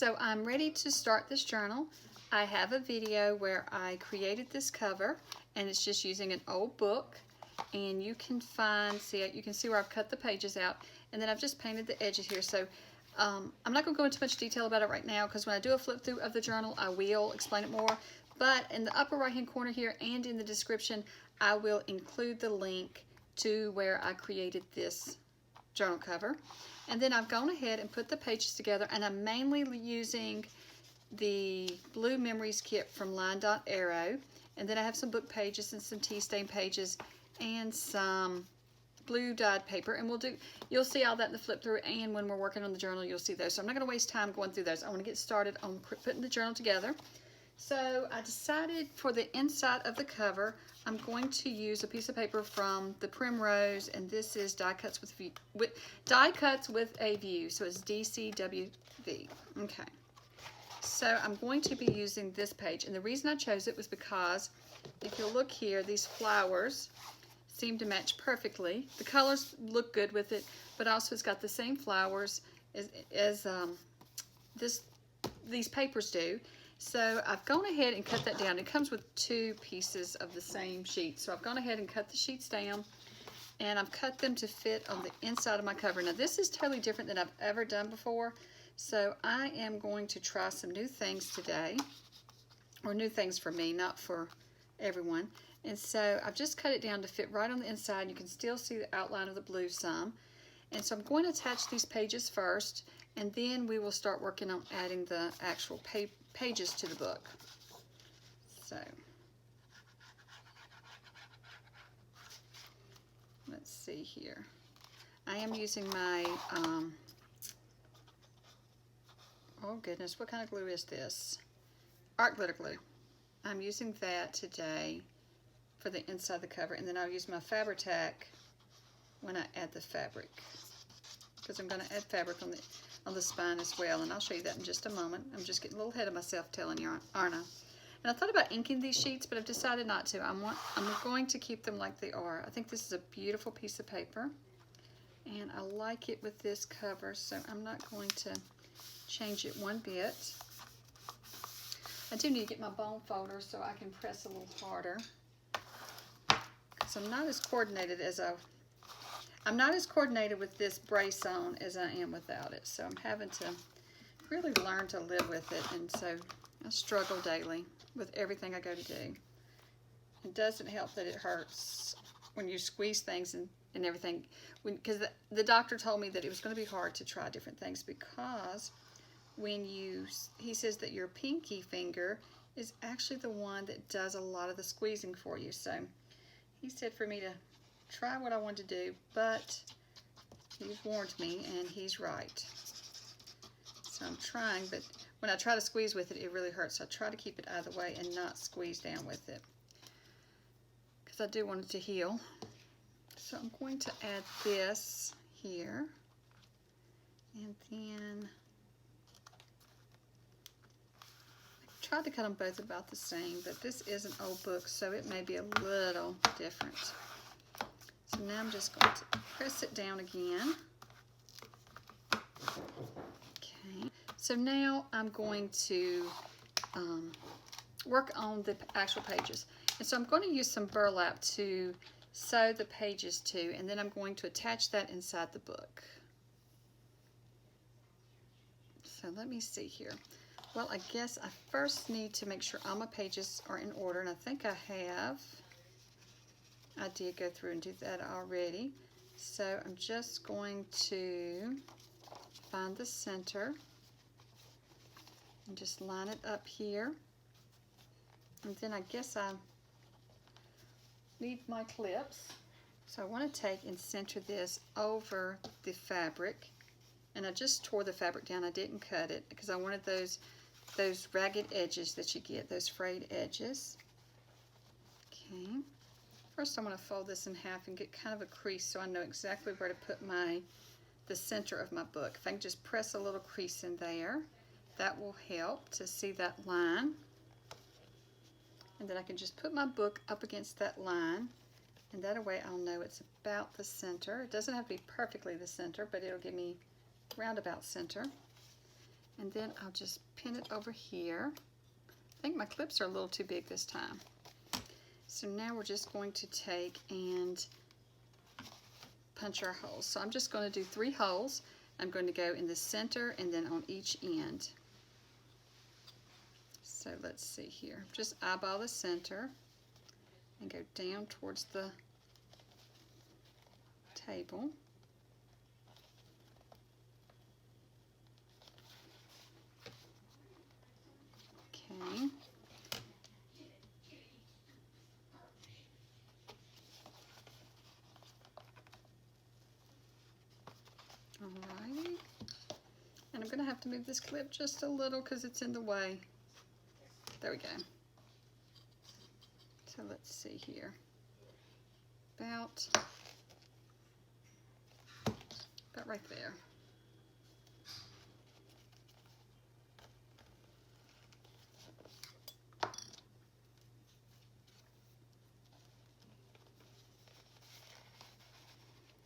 So I'm ready to start this journal. I have a video where I created this cover, and it's just using an old book, and you can you can see where I've cut the pages out, and then I've just painted the edges here. So I'm not going to go into much detail about it right now, because when I do a flip through of the journal I will explain it more, but in the upper right hand corner here and in the description I will include the link to where I created this journal cover. And then I've gone ahead and put the pages together, and I'm mainly using the Blue Memories kit from LineDotArrow, and then I have some book pages and some tea stain pages and some blue dyed paper, and you'll see all that in the flip through, and when we're working on the journal you'll see those. So I'm not going to waste time going through those. I want to get started on putting the journal together. So I decided for the inside of the cover I'm going to use a piece of paper from the Primrose, and this is Die Cuts with a View, so it's DCWV. Okay, so I'm going to be using this page, and the reason I chose it was because if you'll look here, these flowers seem to match perfectly. The colors look good with it, but also it's got the same flowers as these papers do. So I've gone ahead and cut that down. It comes with 2 pieces of the same sheet. So I've gone ahead and cut the sheets down, and I've cut them to fit on the inside of my cover. Now this is totally different than I've ever done before. So I am going to try some new things today, or new things for me, not for everyone. And so I've just cut it down to fit right on the inside. You can still see the outline of the blue some. And so I'm going to attach these pages first, and then we will start working on adding the actual pages to the book. So let's see here. I am using my oh goodness, what kind of glue is this? Art glitter glue. I'm using that today for the inside of the cover, and then I'll use my Fabri-Tac when I add the fabric, because I'm going to add fabric on the spine as well, and I'll show you that in just a moment. I'm just getting a little ahead of myself telling you, aren't I? And I thought about inking these sheets, but I've decided not to. I'm going to keep them like they are. I think this is a beautiful piece of paper, and I like it with this cover, so I'm not going to change it one bit. I do need to get my bone folder so I can press a little harder, because I'm not as coordinated with this brace on as I am without it. So I'm having to really learn to live with it, and so I struggle daily with everything I go to do. It doesn't help that it hurts when you squeeze things and everything, because the doctor told me that it was going to be hard to try different things, because he says that your pinky finger is actually the one that does a lot of the squeezing for you. So he said for me to try what I want to do, but he's warned me, and he's right. So I'm trying, but when I try to squeeze with it, it really hurts. So I try to keep it out of the way and not squeeze down with it, because I do want it to heal. So I'm going to add this here, and then I tried to cut them both about the same, but this is an old book, so it may be a little different. So now I'm just going to press it down again. Okay, so now I'm going to work on the actual pages. And so I'm going to use some burlap to sew the pages to, and then I'm going to attach that inside the book. So let me see here. Well, I guess I first need to make sure all my pages are in order, and I think I have. I did go through and do that already. So I'm just going to find the center and just line it up here. And then I guess I need my clips. So I want to take and center this over the fabric. And I just tore the fabric down. I didn't cut it because I wanted those ragged edges that you get, those frayed edges. Okay. First I'm going to fold this in half and get kind of a crease so I know exactly where to put the center of my book. If I can just press a little crease in there, that will help to see that line. And then I can just put my book up against that line, and that way I'll know it's about the center. It doesn't have to be perfectly the center, but it'll give me roundabout center. And then I'll just pin it over here. I think my clips are a little too big this time. So now we're just going to take and punch our holes. So I'm just going to do 3 holes. I'm going to go in the center and then on each end. So let's see here. Just eyeball the center and go down towards the table. Okay. Alrighty. And I'm going to have to move this clip just a little because it's in the way. There we go. So let's see here. About right there.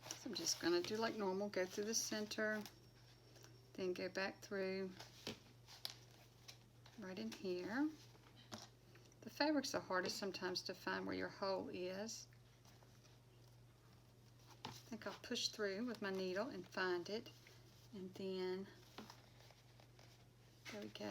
So I'm just going to do like normal, go through the center, then go back through right in here. The fabric's the hardest sometimes to find where your hole is. I think I'll push through with my needle and find it, and then there we go.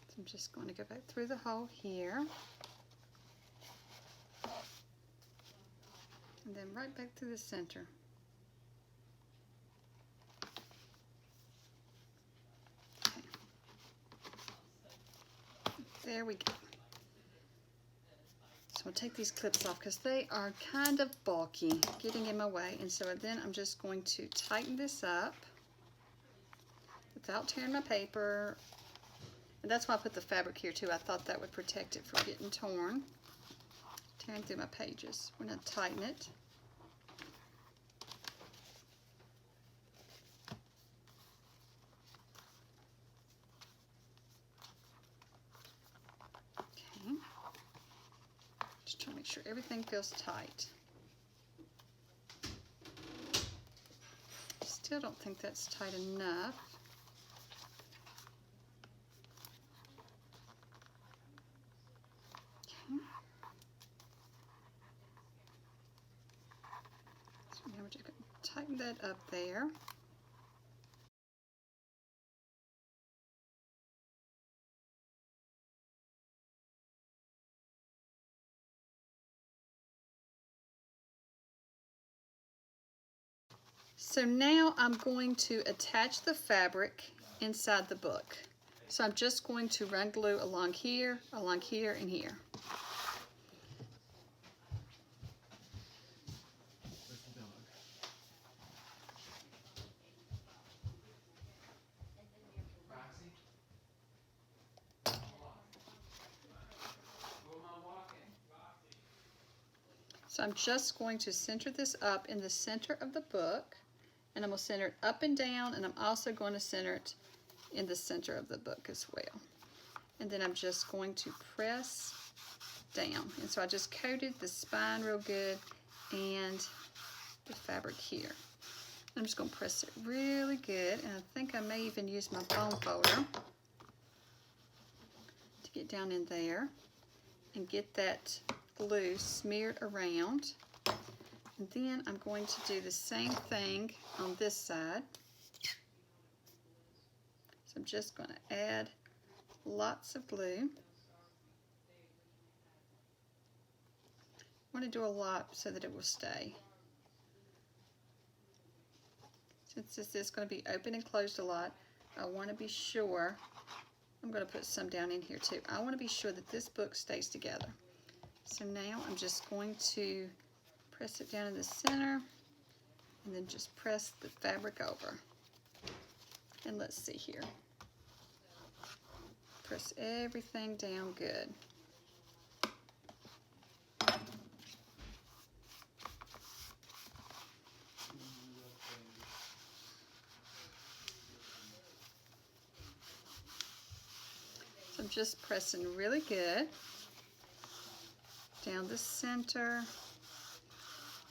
So I'm just going to go back through the hole here, and then right back through the center. Okay. There we go. So I'll take these clips off because they are kind of bulky, getting in my way. And so then I'm just going to tighten this up without tearing my paper. And that's why I put the fabric here too. I thought that would protect it from getting torn, tearing through my pages. We're going to tighten it. Okay. Just trying to make sure everything feels tight. Still don't think that's tight enough. Now we're just going to tighten that up there. So now I'm going to attach the fabric inside the book. So I'm just going to run glue along here, and here. So I'm just going to center this up in the center of the book, and I'm going to center it up and down, and I'm also going to center it in the center of the book as well. And then I'm just going to press down. And so I just coated the spine real good and the fabric here. I'm just going to press it really good, and I think I may even use my foam folder to get down in there and get that glue smeared around. And then I'm going to do the same thing on this side. So I'm just going to add lots of glue. I want to do a lot so that it will stay. Since this is going to be open and closed a lot, I want to be sure, I'm going to put some down in here too. I want to be sure that this book stays together. So now I'm just going to press it down in the center and then just press the fabric over. And let's see here. Press everything down good. So I'm just pressing really good down the center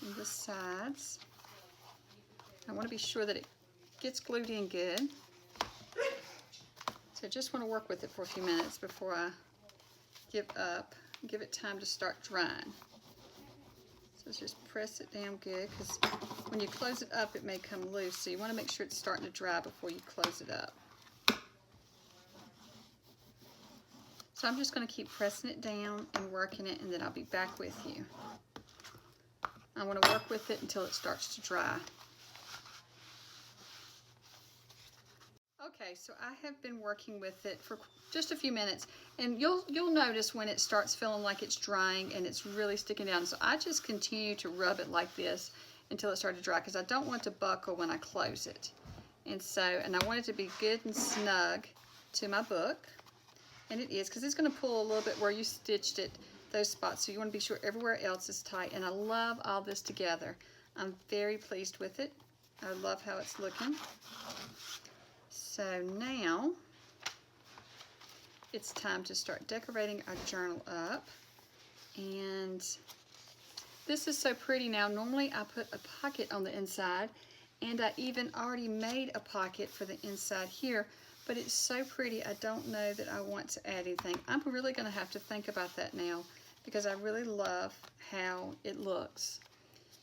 and the sides. I want to be sure that it gets glued in good. So I just want to work with it for a few minutes before I give up. Give it time to start drying. So just press it down good, because when you close it up it may come loose, so you want to make sure it's starting to dry before you close it up. So I'm just going to keep pressing it down and working it, and then I'll be back with you. I want to work with it until it starts to dry. Okay, so I have been working with it for just a few minutes, and you'll notice when it starts feeling like it's drying and it's really sticking down. So I just continue to rub it like this until it starts to dry, because I don't want it to buckle when I close it. And I want it to be good and snug to my book, and it is, because it's going to pull a little bit where you stitched it, those spots. So you want to be sure everywhere else is tight, and I love all this together. I'm very pleased with it. I love how it's looking. So now it's time to start decorating our journal up, and this is so pretty. Now normally I put a pocket on the inside, and I even already made a pocket for the inside here, but it's so pretty I don't know that I want to add anything. I'm really going to have to think about that now, because I really love how it looks.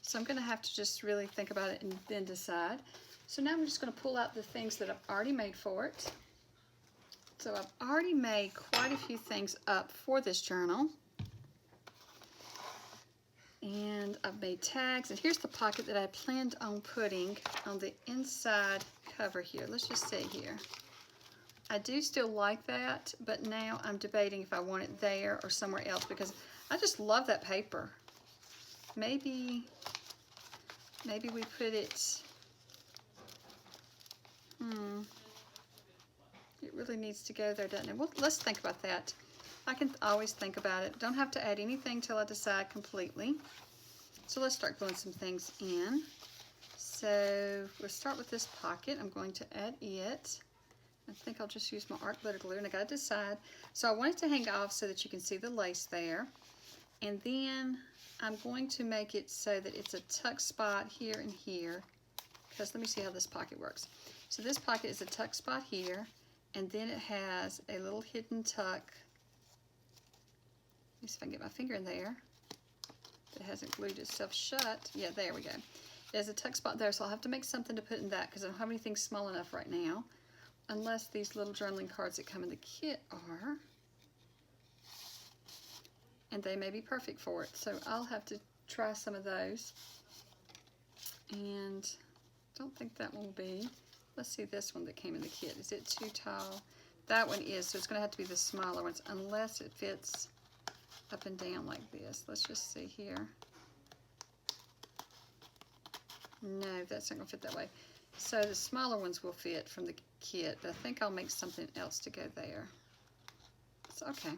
So I'm going to have to just really think about it and then decide. So now I'm just going to pull out the things that I've already made for it. So I've already made quite a few things up for this journal. And I've made tags. And here's the pocket that I planned on putting on the inside cover here. Let's just see here. I do still like that, but now I'm debating if I want it there or somewhere else, because I just love that paper. Maybe we put it... It really needs to go there, doesn't it? Well, let's think about that. I can always think about it. Don't have to add anything till I decide completely. So let's start gluing some things in. So we'll start with this pocket. I'm going to add it. I think I'll just use my art glitter glue, and I got to decide. So I want it to hang off so that you can see the lace there. And then I'm going to make it so that it's a tuck spot here and here. Because let me see how this pocket works. So this pocket is a tuck spot here, and then it has a little hidden tuck. Let me see if I can get my finger in there. It hasn't glued itself shut. Yeah, there we go. There's a tuck spot there, so I'll have to make something to put in that, because I don't have anything small enough right now, unless these little journaling cards that come in the kit are. And they may be perfect for it, so I'll have to try some of those. And I don't think that one will be. Let's see this one that came in the kit. Is it too tall? That one is, so it's going to have to be the smaller ones, unless it fits up and down like this. Let's just see here. No, that's not going to fit that way. So the smaller ones will fit from the kit, but I think I'll make something else to go there. So, okay,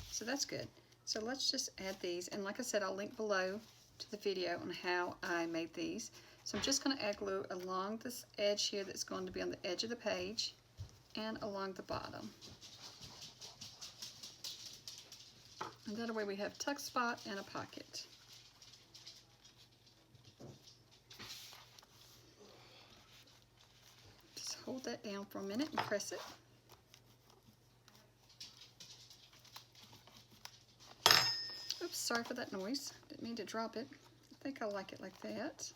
so that's good. So let's just add these, and like I said, I'll link below to the video on how I made these. So I'm just going to add glue along this edge here that's going to be on the edge of the page and along the bottom. And that way we have tuck spot and a pocket. Just hold that down for a minute and press it. Oops, sorry for that noise. Didn't mean to drop it. I think I like it like that.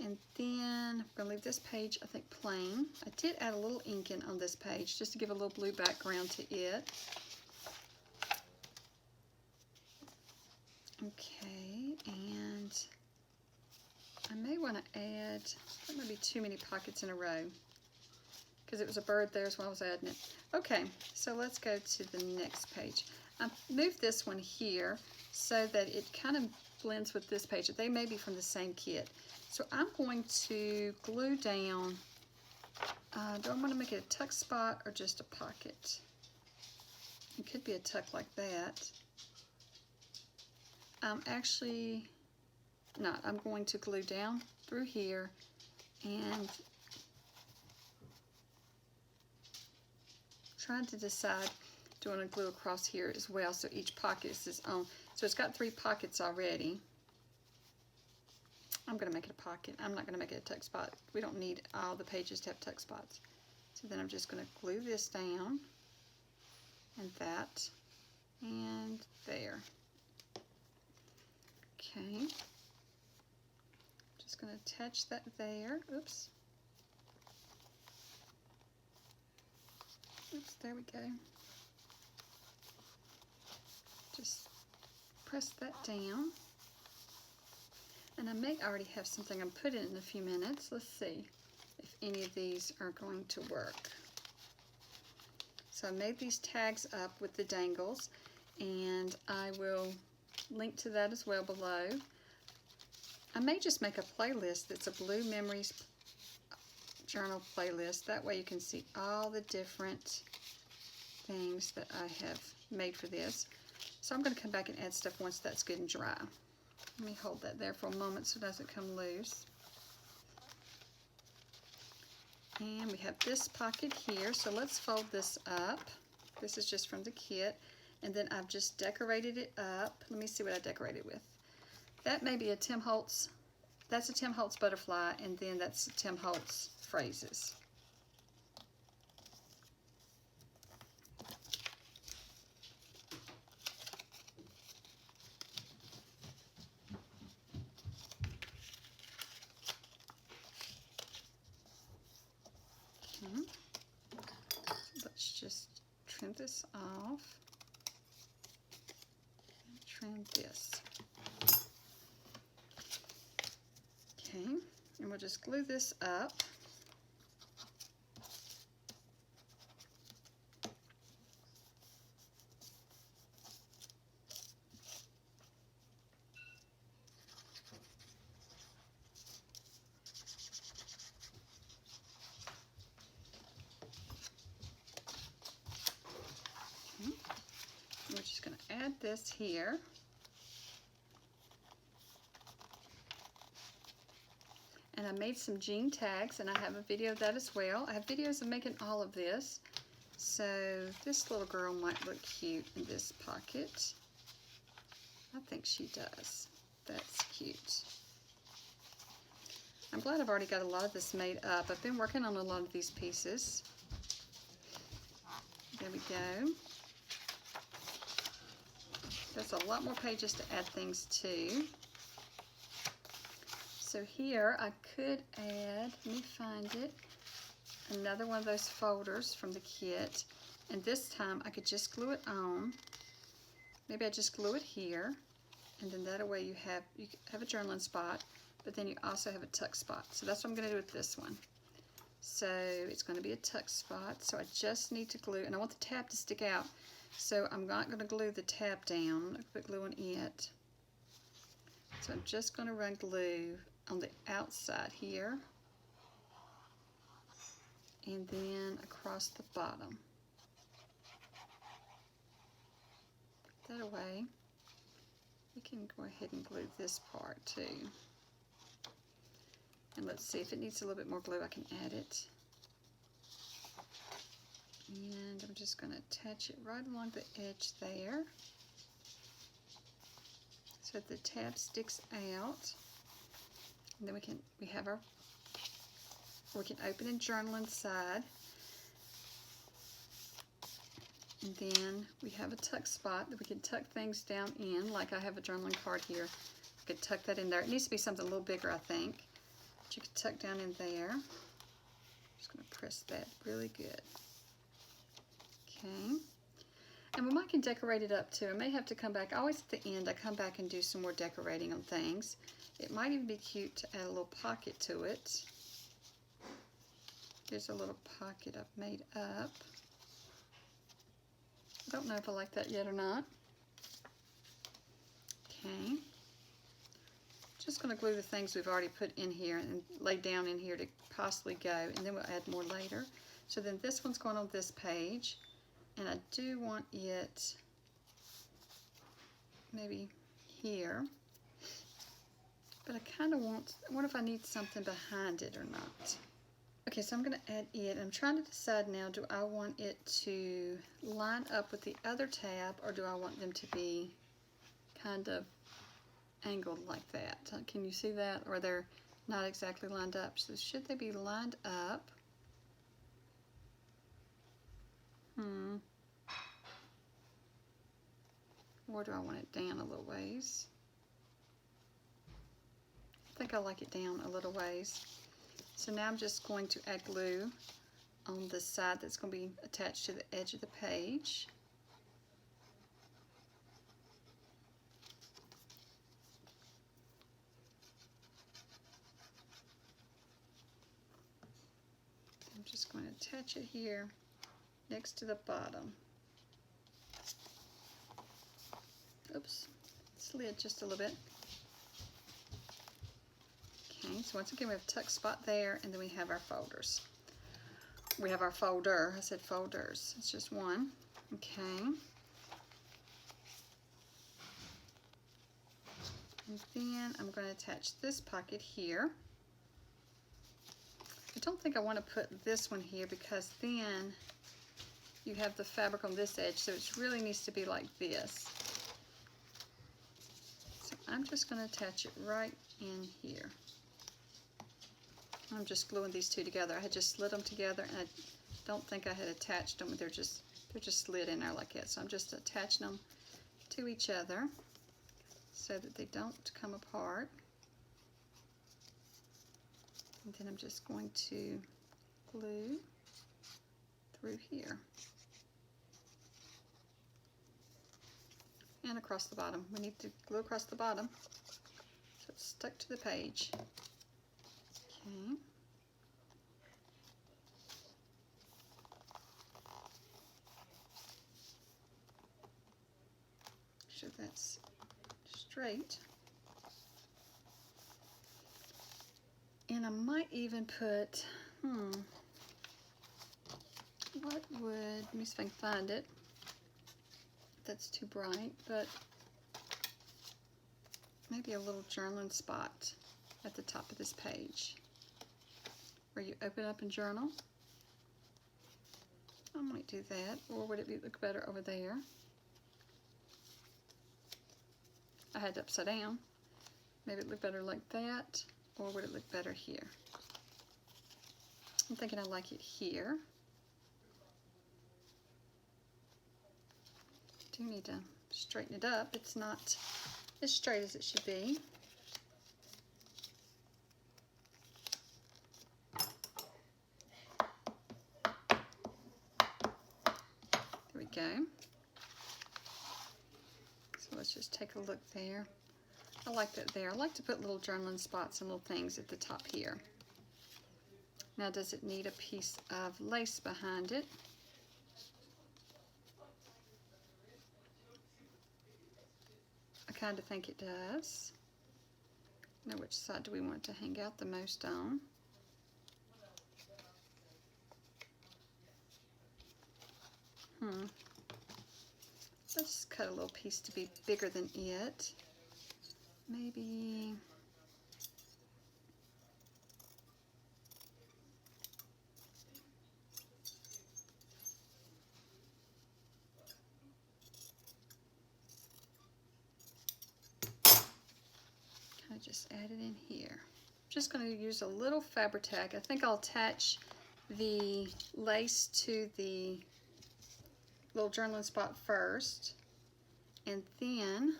And then I'm going to leave this page, I think, plain. I did add a little ink in on this page just to give a little blue background to it. Okay, and I may want to add, that might be too many pockets in a row, because it was a bird there, so I was adding it. Okay, so let's go to the next page. I moved this one here so that it kind of blends with this page. They may be from the same kit. So I'm going to glue down, do I want to make it a tuck spot or just a pocket? It could be a tuck like that. Actually not. I'm going to glue down through here and trying to decide. doing a glue across here as well, so each pocket is its own. So it's got 3 pockets already. I'm going to make it a pocket. I'm not going to make it a tuck spot. We don't need all the pages to have tuck spots. So then I'm just going to glue this down, and that, and there. Okay. Just going to attach that there. Oops. Oops, there we go. Just press that down. And I may already have something I'm putting in a few minutes. Let's see if any of these are going to work. So I made these tags up with the dangles, and I will link to that as well below. I may just make a playlist that's a Blue Memories journal playlist. That way you can see all the different things that I have made for this. So I'm going to come back and add stuff once that's good and dry. Let me hold that there for a moment so it doesn't come loose. And we have this pocket here, so let's fold this up. This is just from the kit. And then I've just decorated it up. Let me see what I decorated with. That may be a Tim Holtz. That's a Tim Holtz butterfly, and then that's a Tim Holtz phrases. Let's just trim this off. And trim this. Okay, and we'll just glue this up. Okay. We're just going to add this here. And I made some jean tags, and I have a video of that as well. I have videos of making all of this. So this little girl might look cute in this pocket. I think she does. That's cute. I'm glad I've already got a lot of this made up. I've been working on a lot of these pieces. There we go. There's a lot more pages to add things to. So here I could add, let me find it, another one of those folders from the kit. And this time I could just glue it on. Maybe I just glue it here. And then that way you have a journaling spot, but then you also have a tuck spot. So that's what I'm going to do with this one. So it's going to be a tuck spot. So I just need to glue, and I want the tab to stick out. So I'm not going to glue the tab down. I'm going to put glue on it. So I'm just going to run glue on the outside here, and then across the bottom. Put that away. We can go ahead and glue this part too. And let's see if it needs a little bit more glue, I can add it. And I'm just going to attach it right along the edge there, so that the tab sticks out. And then we can open and journal inside. And then we have a tuck spot that we can tuck things down in, like I have a journaling card here. I could tuck that in there. It needs to be something a little bigger, I think. But you could tuck down in there. Just going to press that really good. Okay. And we might can decorate it up too. I may have to come back. Always at the end, I come back and do some more decorating on things. It might even be cute to add a little pocket to it. Here's a little pocket I've made up. I don't know if I like that yet or not. Okay. Just going to glue the things we've already put in here and lay down in here to possibly go, and then we'll add more later. So then this one's going on this page, and I do want it maybe here. But I kind of want, what if I need something behind it or not? Okay, so I'm going to add it. I'm trying to decide now, do I want it to line up with the other tab, or do I want them to be kind of angled like that? Can you see that? Or they're not exactly lined up. So should they be lined up? Or do I want it down a little ways? I think I like it down a little ways. So now I'm just going to add glue on the side that's going to be attached to the edge of the page. I'm just going to attach it here next to the bottom. Oops, slid just a little bit. Okay, so once again we have a tuck spot there, and then we have our folders. We have our folder. I said folders. It's just one. Okay. And then I'm going to attach this pocket here. I don't think I want to put this one here because then you have the fabric on this edge, so it really needs to be like this. So I'm just going to attach it right in here. I'm just gluing these two together. I had just slid them together, and I don't think I had attached them. They're just slid in there like that. So I'm just attaching them to each other so that they don't come apart. And then I'm just going to glue through here and across the bottom. We need to glue across the bottom so it's stuck to the page. Okay. So that's straight. And I might even put, what would, let me see if I can find it. That's too bright, but maybe a little journaling spot at the top of this page where you open up and journal. I might do that, or would it look better over there? I had it upside down. Maybe it look better like that, or would it look better here? I'm thinking I like it here. Do need to straighten it up. It's not as straight as it should be. There we go. So let's just take a look there. I like that there. I like to put little journaling spots and little things at the top here. Now, does it need a piece of lace behind it? I kind of think it does. Now, which side do we want it to hang out the most on? Let's just cut a little piece to be bigger than it. Maybe kind of just add it in here. I'm just going to use a little Fabri-Tac. I think I'll attach the lace to the little journaling spot first, and then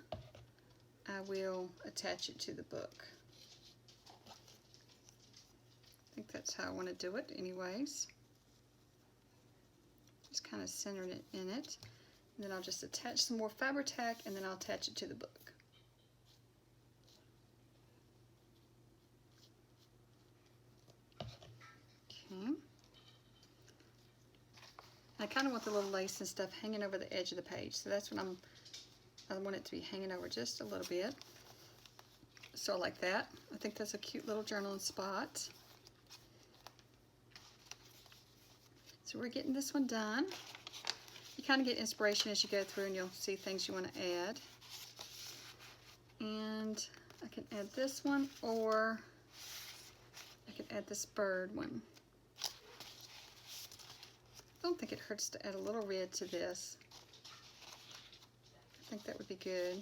I will attach it to the book. I think that's how I want to do it anyways. Just kind of centering it in it. And then I'll just attach some more Fabri-Tac, and then I'll attach it to the book. Okay. I kind of want the little lace and stuff hanging over the edge of the page, so that's what I want it to be hanging over just a little bit. So like that. I think that's a cute little journaling spot. So we're getting this one done. You kind of get inspiration as you go through, and you'll see things you want to add. And I can add this one, or I can add this bird one. don't think it hurts to add a little red to this. I think that would be good.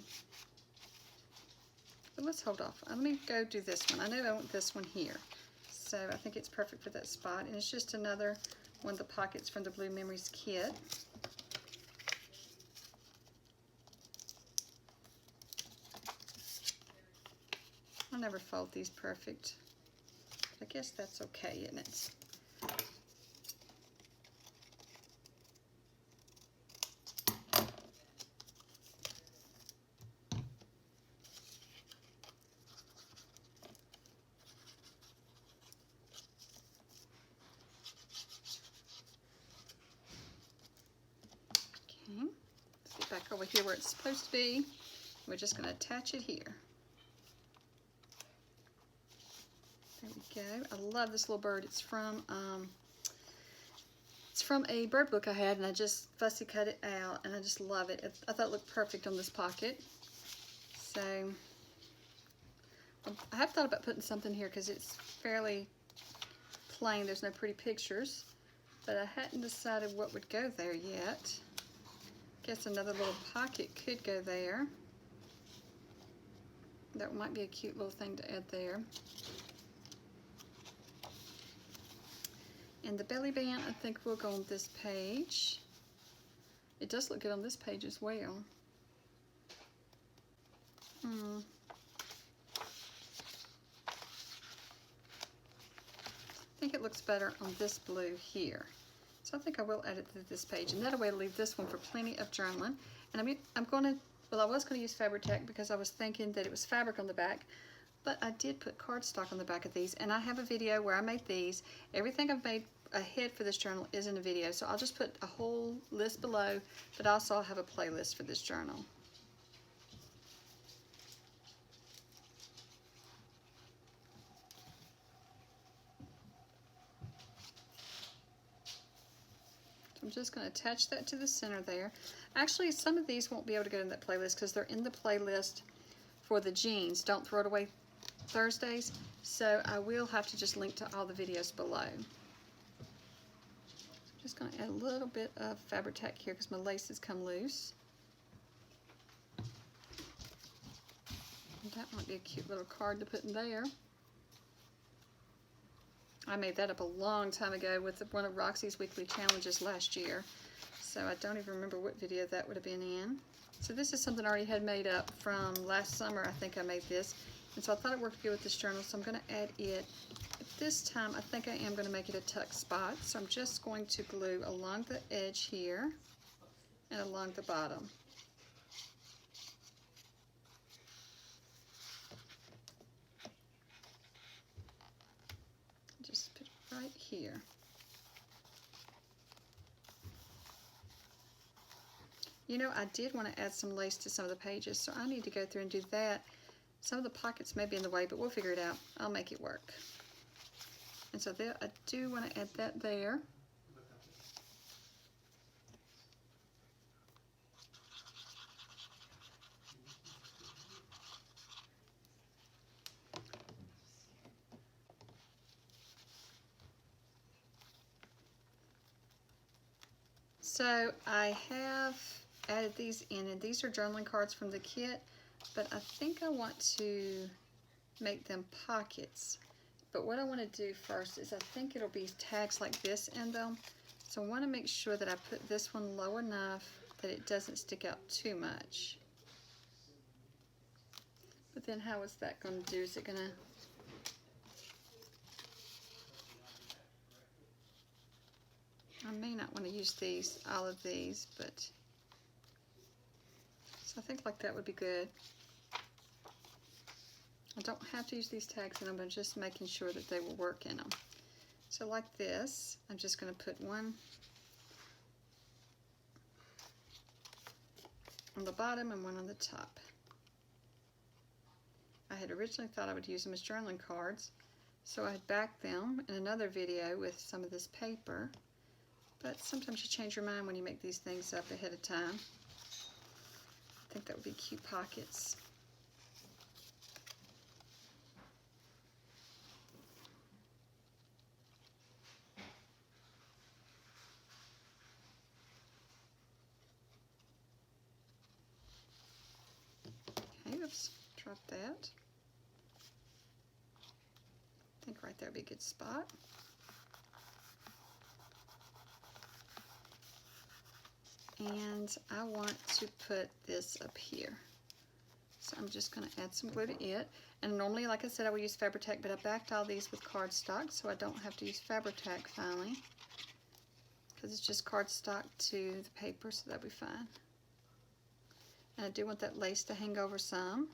But let's hold off. Let me go do this one. I know I want this one here. So I think it's perfect for that spot. And it's just another one of the pockets from the Blue Memories kit. I'll never fold these perfect. I guess that's okay, isn't it? Okay, let's get back over here where it's supposed to be. We're just going to attach it here. There we go. I love this little bird. It's from a bird book I had, and I just fussy cut it out, and I just love it. I thought it looked perfect on this pocket. So I have thought about putting something here because it's fairly plain. There's no pretty pictures, but I hadn't decided what would go there yet. Guess another little pocket could go there. That might be a cute little thing to add there. And the belly band, I think, will go on this page. It does look good on this page as well. I think it looks better on this blue here. So I think I will add it to this page. And that way I'll leave this one for plenty of journaling. And I'm going to, well, I was going to use Fabri-Tac because I was thinking that it was fabric on the back. But I did put cardstock on the back of these. And I have a video where I made these. Everything I've made ahead for this journal is in a video. So I'll just put a whole list below. But also I'll have a playlist for this journal. I'm just going to attach that to the center there. Actually, some of these won't be able to go in that playlist because they're in the playlist for the jeans. Don't throw it away Thursdays. So I will have to just link to all the videos below. Just going to add a little bit of Fabri-Tac here because my laces come loose. And that might be a cute little card to put in there. I made that up a long time ago with one of Roxy's weekly challenges last year. So I don't even remember what video that would have been in. So this is something I already had made up from last summer. I think I made this. And so I thought it worked good with this journal. So I'm going to add it. But this time I think I am going to make it a tuck spot. So I'm just going to glue along the edge here and along the bottom. Just put it right here. You know, I did want to add some lace to some of the pages, so I need to go through and do that. Some of the pockets may be in the way, but we'll figure it out. I'll make it work. And so there, I do want to add that there. So I have added these in, and these are journaling cards from the kit, but I think I want to make them pockets. But what I want to do first is I think it'll be tags like this in them. So I want to make sure that I put this one low enough that it doesn't stick out too much. But then how is that going to do? Is it going to... I may not want to use these, all of these, but... So I think like that would be good. I don't have to use these tags in them, I'm just making sure that they will work in them. So like this, I'm just going to put one on the bottom and one on the top. I had originally thought I would use them as journaling cards, so I had backed them in another video with some of this paper. But sometimes you change your mind when you make these things up ahead of time. I think that would be cute pockets. Oops, drop that. I think right there would be a good spot. And I want to put this up here. So I'm just going to add some glue to it. And normally, like I said, I would use Fabri-Tac, but I backed all these with cardstock, so I don't have to use Fabri-Tac finally, because it's just cardstock to the paper, so that'll be fine. And I do want that lace to hang over some,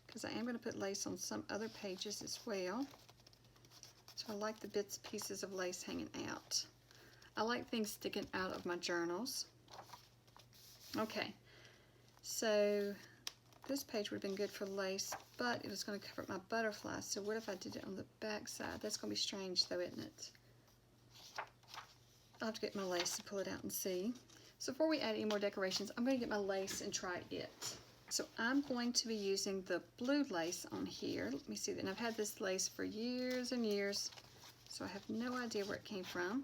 because I am going to put lace on some other pages as well. So I like the bits and pieces of lace hanging out. I like things sticking out of my journals. Okay, so this page would have been good for lace, but it was going to cover up my butterfly. So what if I did it on the back side? That's going to be strange though, isn't it? I'll have to get my lace to pull it out and see. So before we add any more decorations, I'm going to get my lace and try it. So I'm going to be using the blue lace on here. Let me see, and I've had this lace for years and years, so I have no idea where it came from.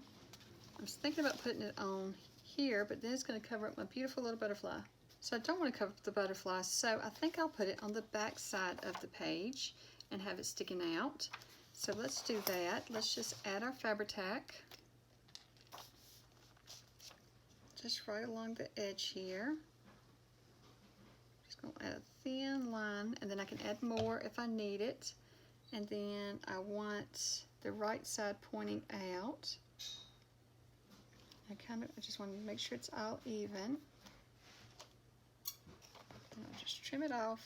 I was thinking about putting it on here, but then it's going to cover up my beautiful little butterfly. So I don't want to cover up the butterfly, so I think I'll put it on the back side of the page and have it sticking out. So let's do that. Let's just add our Fabri-Tac. Just right along the edge here. Just going to add a thin line, and then I can add more if I need it. And then I want the right side pointing out. I just want to make sure it's all even. And I'll just trim it off.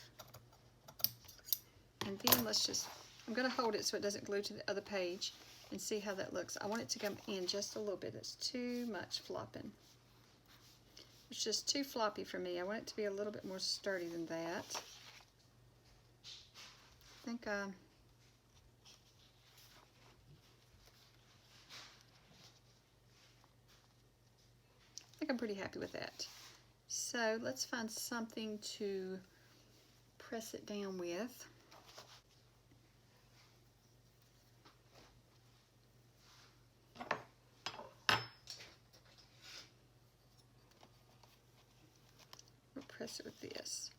And then I'm going to hold it so it doesn't glue to the other page and see how that looks. I want it to come in just a little bit. It's too much flopping. It's just too floppy for me. I want it to be a little bit more sturdy than that. I think I'm pretty happy with that. So let's find something to press it down with. We'll press it with this.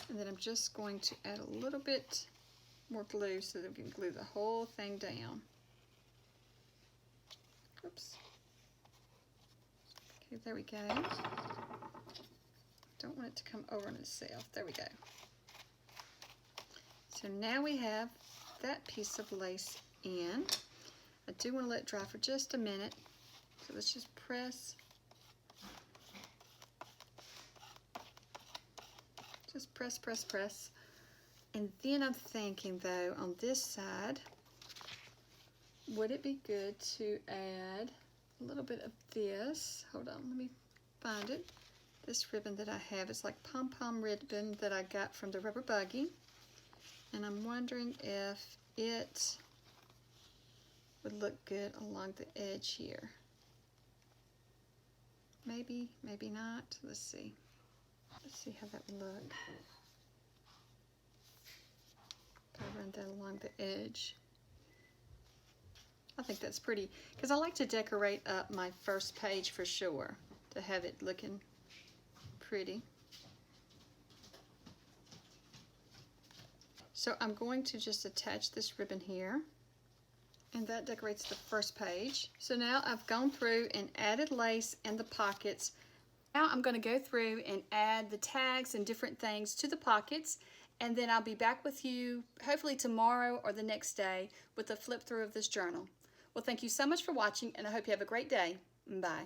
And then I'm just going to add a little bit more glue so that we can glue the whole thing down. Oops. Okay, there we go. Don't want it to come over on itself. There we go. So now we have that piece of lace in. I do want to let it dry for just a minute. So let's just press. Just press, press, press. And then I'm thinking though, on this side, would it be good to add a little bit of this? Hold on, let me find it. This ribbon that I have, it's like pom-pom ribbon that I got from the rubber buggy. And I'm wondering if it would look good along the edge here. Maybe, maybe not. Let's see. Let's see how that would look. If I run that along the edge. I think that's pretty, because I like to decorate up my first page for sure, to have it looking pretty. So I'm going to just attach this ribbon here, and that decorates the first page. So now I've gone through and added lace and the pockets. Now I'm going to go through and add the tags and different things to the pockets, and then I'll be back with you hopefully tomorrow or the next day with a flip through of this journal. Well, thank you so much for watching, and I hope you have a great day. Bye.